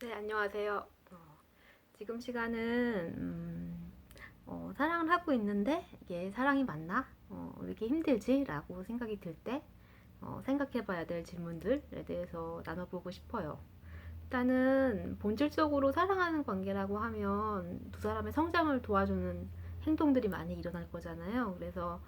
네, 안녕하세요. 지금 시간은 사랑을 하고 있는데 이게 사랑이 맞나? 왜 이렇게 힘들지? 라고 생각이 들 때 생각해 봐야 될 질문들에 대해서 나눠보고 싶어요. 일단은 본질적으로 사랑하는 관계라고 하면 두 사람의 성장을 도와주는 행동들이 많이 일어날 거잖아요. 그래서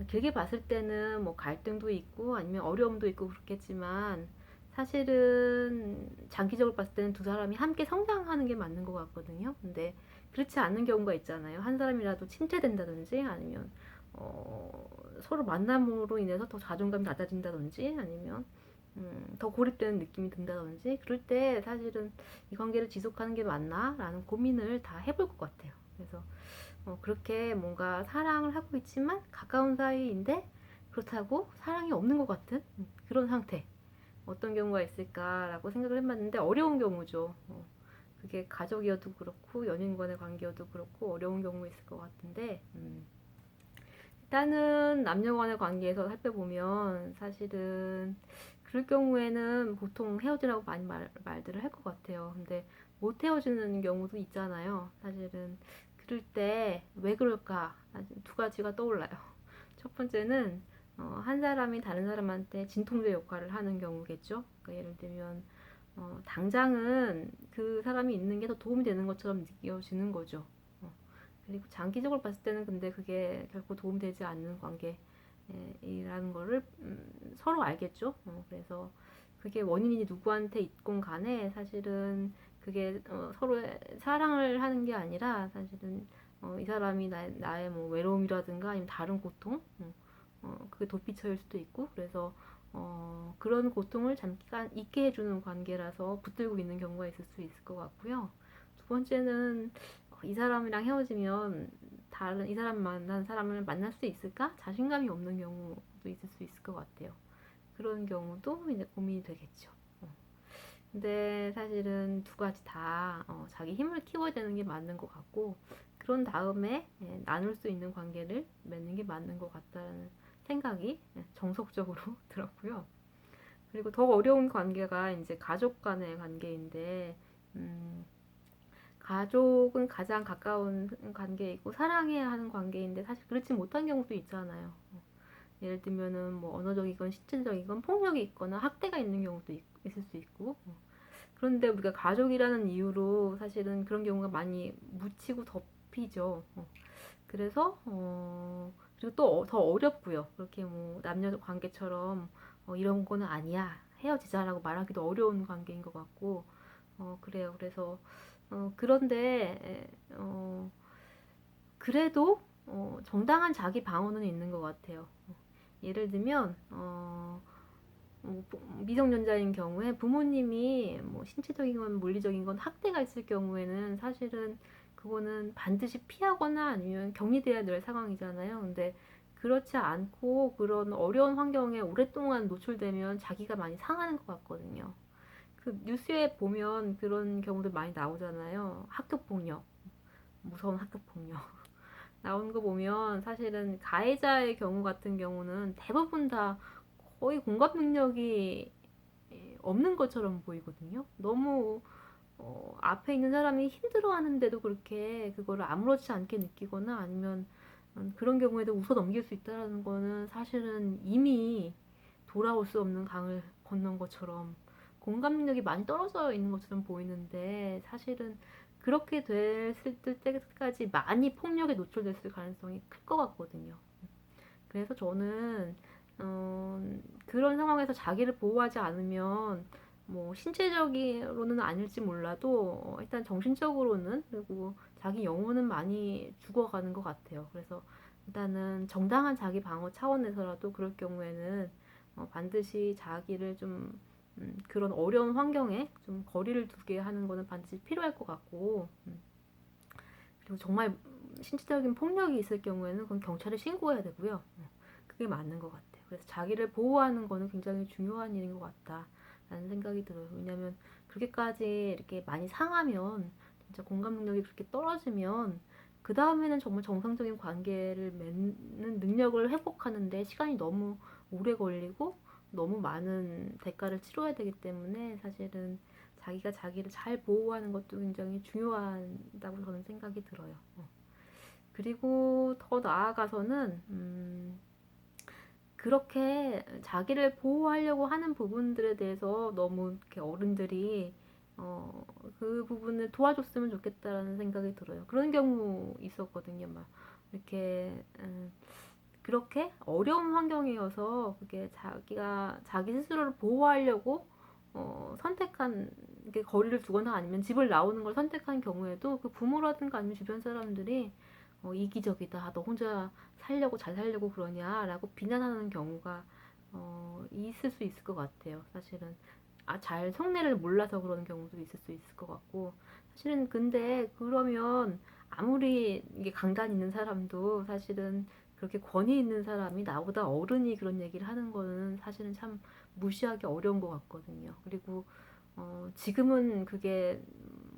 길게 봤을 때는 뭐 갈등도 있고 아니면 어려움도 있고 그렇겠지만 사실은 장기적으로 봤을 때는 두 사람이 함께 성장하는 게 맞는 것 같거든요. 근데 그렇지 않는 경우가 있잖아요. 한 사람이라도 침체된다든지 아니면 서로 만남으로 인해서 더 자존감이 낮아진다든지 아니면 더 고립되는 느낌이 든다든지 그럴 때 사실은 이 관계를 지속하는 게 맞나? 라는 고민을 다 해볼 것 같아요. 그래서 그렇게 뭔가 사랑을 하고 있지만 가까운 사이인데 그렇다고 사랑이 없는 것 같은 그런 상태. 어떤 경우가 있을까라고 생각을 해봤는데 어려운 경우죠. 그게 가족이어도 그렇고 연인 간의 관계여도 그렇고 어려운 경우 있을 것 같은데 일단은 남녀 간의 관계에서 살펴보면 사실은 그럴 경우에는 보통 헤어지라고 많이 말들을 할 것 같아요. 근데 못 헤어지는 경우도 있잖아요. 사실은 그럴 때 왜 그럴까? 두 가지가 떠올라요. 첫 번째는 한 사람이 다른 사람한테 진통제 역할을 하는 경우겠죠. 그러니까 예를 들면 당장은 그 사람이 있는 게 더 도움이 되는 것처럼 느껴지는 거죠. 어, 그리고 장기적으로 봤을 때는 근데 그게 결코 도움되지 않는 관계이라는 거를 서로 알겠죠. 그래서 그게 원인이 누구한테 있건 간에 사실은 그게 서로의 사랑을 하는 게 아니라 사실은 이 사람이 나의 뭐 외로움이라든가 아니면 다른 고통 그게 도피처일 수도 있고 그래서 그런 고통을 잠깐 잊게 해주는 관계라서 붙들고 있는 경우가 있을 수 있을 것 같고요. 두 번째는 이 사람이랑 헤어지면 다른 이 사람 만난 사람을 만날 수 있을까? 자신감이 없는 경우도 있을 수 있을 것 같아요. 그런 경우도 이제 고민이 되겠죠. 근데 사실은 두 가지 다 자기 힘을 키워야 되는 게 맞는 것 같고 그런 다음에 나눌 수 있는 관계를 맺는 게 맞는 것 같다는 생각이 정석적으로 들었고요. 그리고 더 어려운 관계가 이제 가족 간의 관계인데 음, 가족은 가장 가까운 관계이고 사랑해야 하는 관계인데 사실 그렇지 못한 경우도 있잖아요. 예를 들면은 뭐 언어적이건 신체적이건 폭력이 있거나 학대가 있는 경우도 있을 수 있고 그런데 우리가 가족이라는 이유로 사실은 그런 경우가 많이 묻히고 덮이죠. 그래서 그리고 또 더 어렵고요. 그렇게 뭐 남녀 관계처럼 이런 거는 아니야 헤어지자라고 말하기도 어려운 관계인 것 같고 그래요. 그래서 그런데 그래도 정당한 자기 방어는 있는 것 같아요. 예를 들면 미성년자인 경우에 부모님이 뭐 신체적인 건 물리적인 건 학대가 있을 경우에는 사실은 그거는 반드시 피하거나 아니면 격리돼야 될 상황이잖아요. 근데 그렇지 않고 그런 어려운 환경에 오랫동안 노출되면 자기가 많이 상하는 것 같거든요. 그 뉴스에 보면 그런 경우들 많이 나오잖아요. 학교 폭력, 무서운 학교 폭력. 나오는 거 보면 사실은 가해자의 경우 같은 경우는 대부분 다 거의 공감 능력이 없는 것처럼 보이거든요. 너무 앞에 있는 사람이 힘들어하는데도 그렇게 그거를 아무렇지 않게 느끼거나 아니면 그런 경우에도 웃어 넘길 수 있다는 거는 사실은 이미 돌아올 수 없는 강을 건넌 것처럼 공감 능력이 많이 떨어져 있는 것처럼 보이는데 사실은 그렇게 됐을 때까지 많이 폭력에 노출됐을 가능성이 클 것 같거든요. 그래서 저는 그런 상황에서 자기를 보호하지 않으면 뭐 신체적으로는 아닐지 몰라도 일단 정신적으로는 그리고 자기 영혼은 많이 죽어가는 것 같아요. 그래서 일단은 정당한 자기 방어 차원에서라도 그럴 경우에는 반드시 자기를 좀 그런 어려운 환경에 좀 거리를 두게 하는 거는 반드시 필요할 것 같고 그리고 정말 신체적인 폭력이 있을 경우에는 그건 경찰에 신고해야 되고요. 그게 맞는 것 같아요. 그래서 자기를 보호하는 거는 굉장히 중요한 일인 것 같다라는 생각이 들어요. 왜냐하면 그렇게까지 이렇게 많이 상하면 진짜 공감 능력이 그렇게 떨어지면 그 다음에는 정말 정상적인 관계를 맺는 능력을 회복하는데 시간이 너무 오래 걸리고 너무 많은 대가를 치러야 되기 때문에 사실은 자기가 자기를 잘 보호하는 것도 굉장히 중요하다고 저는 생각이 들어요. 그리고 더 나아가서는 그렇게 자기를 보호하려고 하는 부분들에 대해서 너무 이렇게 어른들이 어, 그 부분을 도와줬으면 좋겠다라는 생각이 들어요. 그런 경우 있었거든요. 막 이렇게 그렇게 어려운 환경이어서 그게 자기가 자기 스스로를 보호하려고 선택한 게 거리를 두거나 아니면 집을 나오는 걸 선택한 경우에도 그 부모라든가 아니면 주변 사람들이 이기적이다. 너 혼자 살려고 잘 살려고 그러냐라고 비난하는 경우가 있을 수 있을 것 같아요. 사실은 잘 속내를 몰라서 그러는 경우도 있을 수 있을 것 같고 사실은 근데 그러면 아무리 이게 강단 있는 사람도 사실은 그렇게 권위 있는 사람이 나보다 어른이 그런 얘기를 하는 거는 사실은 참 무시하기 어려운 것 같거든요. 그리고 지금은 그게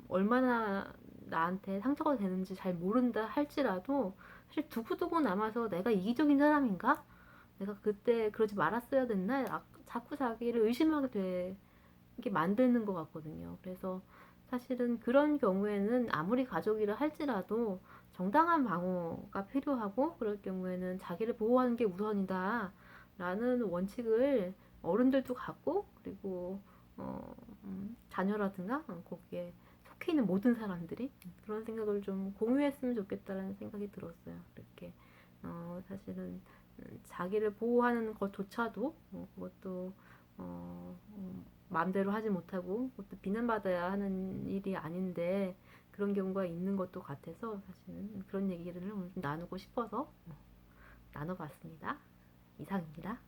얼마나 나한테 상처가 되는지 잘 모른다 할지라도 사실 두고두고 남아서 내가 이기적인 사람인가? 내가 그때 그러지 말았어야 됐나? 자꾸 자기를 의심하게 되게 만드는 것 같거든요. 그래서 사실은 그런 경우에는 아무리 가족이라 할지라도 정당한 방어가 필요하고 그럴 경우에는 자기를 보호하는 게 우선이다 라는 원칙을 어른들도 갖고 그리고 자녀라든가 거기에 속해 있는 모든 사람들이 그런 생각을 좀 공유했으면 좋겠다라는 생각이 들었어요. 이렇게 사실은 자기를 보호하는 것조차도 그것도 마음대로 하지 못하고 그것도 비난받아야 하는 일이 아닌데 그런 경우가 있는 것도 같아서 사실은 그런 얘기를 오늘 좀 나누고 싶어서 나눠봤습니다. 이상입니다.